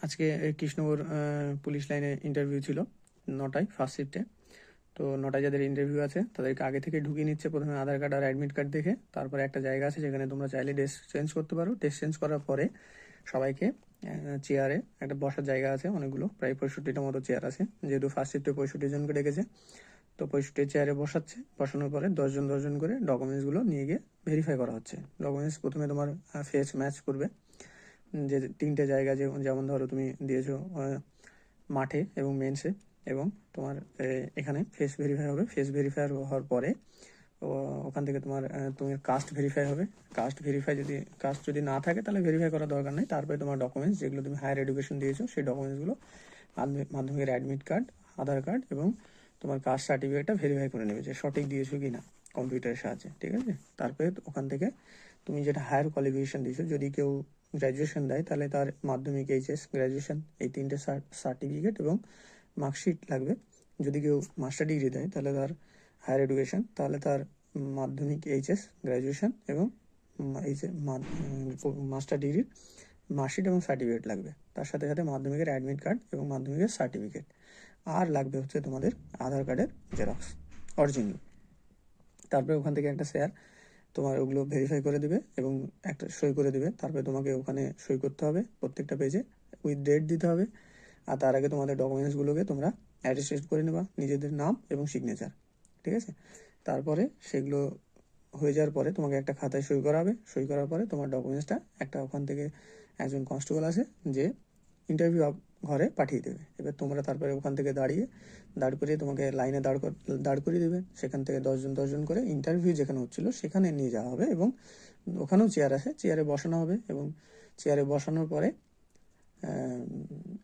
আজকে কৃষ্ণনগর পুলিশ লাইনে ইন্টারভিউ ছিল 9টায় ফার্স্ট শিফটে। তো 9টায় যাদের ইন্টারভিউ আছে তাদেরকে আগে থেকে ঢুকিয়ে নিচ্ছে। প্রথমে আধার কার্ড আর অ্যাডমিট কার্ড দেখে, তারপরে একটা জায়গা আছে যেখানে তোমরা চাইলে ড্রেস চেঞ্জ করতে পারো। ড্রেস চেঞ্জ করার পরে সবাইকে চেয়ারে, একটা বসার জায়গা আছে অনেকগুলো, প্রায় 65টা মতো চেয়ার আছে, যেহেতু ফার্স্ট শিফটে 65 জনকে ডেকেছে। তো 65 চেয়ারে বসাচ্ছে। বসানোর পরে 10 জন করে ডকুমেন্টসগুলো নিয়ে গিয়ে ভেরিফাই করা হচ্ছে। ডকুমেন্টস প্রথমে তোমার ফেস ম্যাচ করবে, যে 3টে জায়গা, যেমন ধরো তুমি দিয়েছো মাঠে এবং মেন্সে, এবং তোমার এখানে ফেস ভেরিফাই হবে। ফেস ভেরিফাই হওয়ার পরে ওখান থেকে তোমার কাস্ট ভেরিফাই হবে। কাস্ট যদি না থাকে তাহলে ভেরিফাই করার দরকার নেই। তারপরে তোমার ডকুমেন্টস, যেগুলো তুমি হায়ার এডুকেশন দিয়েছো, সেই ডকুমেন্টসগুলো মাধ্যমিকের অ্যাডমিট কার্ড, আধার কার্ড এবং তোমার কাস্ট সার্টিফিকেটটা ভেরিফাই করে নেবে যে সঠিক দিয়েছো কি না কম্পিউটারের সাহায্যে, ঠিক আছে? তারপরে ওখান থেকে তুমি যেটা হায়ার কোয়ালিফিকেশন দিয়েছো, যদি কেউ গ্র্যাজুয়েশন দেয় তাহলে তার মাধ্যমিক, এইচএস, গ্র্যাজুয়েশন, এই 3টে সার্টিফিকেট এবং মার্কশিট লাগবে। যদি কেউ মাস্টার ডিগ্রি দেয় তাহলে তার হায়ার এডুকেশন, তাহলে তার মাধ্যমিক, এইচএস, গ্র্যাজুয়েশন এবং মাস্টার ডিগ্রির মার্কশিট এবং সার্টিফিকেট লাগবে। তার সাথে সাথে মাধ্যমিকের অ্যাডমিট কার্ড এবং মাধ্যমিকের সার্টিফিকেট। আর লাগবে হচ্ছে তোমাদের আধার কার্ডের জেরক্স অরিজিনাল। তারপরে ওখান থেকে একটা স্যার তোমার ওগুলো ভেরিফাই করে দেবে এবং একটা সই করে দেবে। তারপরে তোমাকে ওখানে সই করতে হবে প্রত্যেকটা পেজে, উইথ ডেট দিতে হবে। আর তার আগে তোমাদের ডকুমেন্টসগুলোকে তোমরা অ্যাটেস্টেড করে নেবা, নিজেদের নাম এবং সিগনেচার, ঠিক আছে? তারপরে সেগুলো হয়ে যাওয়ার পরে তোমাকে একটা খাতায় সই করাবে। সই করার পরে তোমার ডকুমেন্টসটা একটা ওখান থেকে একজন কনস্টেবল আছে যে ইন্টারভিউ ঘরে পাঠিয়ে দেবে। এবার তোমরা তারপরে ওখান থেকে দাঁড় করিয়ে তোমাকে লাইনে দাঁড় করিয়ে দেবে। সেখান থেকে 10 জন করে ইন্টারভিউ যেখানে হচ্ছিল সেখানে নিয়ে যাওয়া হবে, এবং ওখানেও চেয়ার আছে, চেয়ারে বসানো হবে। এবং চেয়ারে বসানোর পরে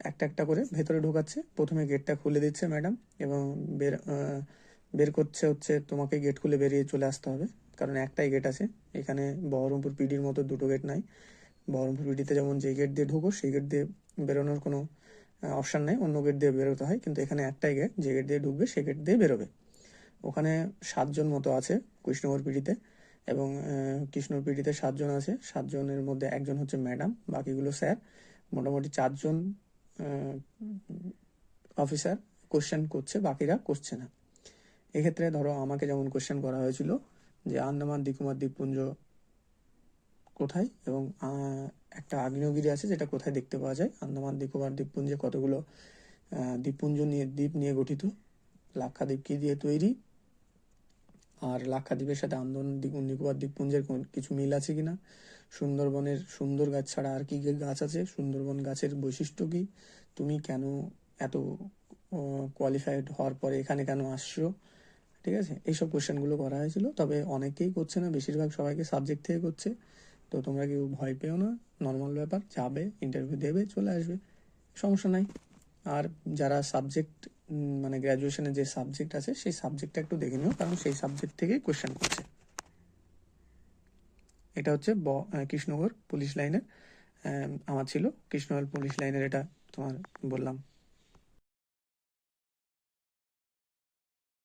একটা একটা করে ভেতরে ঢোকাচ্ছে। প্রথমে গেটটা খুলে দিচ্ছে ম্যাডাম, এবং বের হচ্ছে তোমাকে গেট খুলে বেরিয়ে চলে আসতে হবে, কারণ একটাই গেট আছে এখানে। বহরমপুর পিডির মতো দুটো গেট নাই। বহরমপুর পিডিতে যেমন যে গেট দিয়ে ঢুকো সেই গেট দিয়ে বেরোনোর কোনো অপশান নেই, অন্য গেট দিয়ে বেরোতে হয়। কিন্তু এখানে একটাই গেট, যে গেট দিয়ে ঢুকবে সেই গেট দিয়ে বেরোবে। ওখানে 7 জন মতো আছে কৃষ্ণনগর পিডিতে, এবং কৃষ্ণনগর পিডিতে 7 জন আছে। 7 জনের মধ্যে একজন হচ্ছে ম্যাডাম, বাকিগুলো স্যার। মোটামুটি 4 জন অফিসার কোশ্চেন করছে, বাকিরা করছে না। এক্ষেত্রে ধরো আমাকে যেমন কোশ্চেন করা হয়েছিল যে আন্দামান নিকোবর দ্বীপপুঞ্জ কোথায়, এবং একটা আগ্নেয়গিরি আছে যেটা কোথায় দেখতে পাওয়া যায়। আন্দামান নিকোবর দ্বীপপুঞ্জে কতগুলো দ্বীপ নিয়ে গঠিত, লাক্ষাদ্বীপ কি দিয়ে তৈরি, আর লাক্ষাদ্বীপের সাথে আন্দামান নিকোবর দ্বীপপুঞ্জের কিছু মিল আছে কিনা, সুন্দরবনের সুন্দর গাছ ছাড়া আর কি গাছ আছে, সুন্দরবন গাছের বৈশিষ্ট্য কি, তুমি কেন এত কোয়ালিফাইড হওয়ার পরে এখানে কেন আসছো, ঠিক আছে? এইসব কোশ্চেনগুলো করা হয়েছিল। তবে অনেকেই করছে না, বেশিরভাগ সবাইকে সাবজেক্ট থেকে করছে। তো তোমরা কেউ ভয় পেও না, নর্মাল ব্যাপার, যাবে ইন্টারভিউ দেবে চলে আসবে, সমস্যা নাই। আর যারা সাবজেক্ট মানে গ্র্যাজুয়েশনে যে সাবজেক্ট আছে সেই সাবজেক্টটা একটু দেখে নিও, কারণ সেই সাবজেক্ট থেকেই কোশ্চেন করছে। এটা হচ্ছে কৃষ্ণনগর পুলিশ লাইনের আমার ছিল কৃষ্ণনগর পুলিশ লাইনের, এটা তোমার বললাম।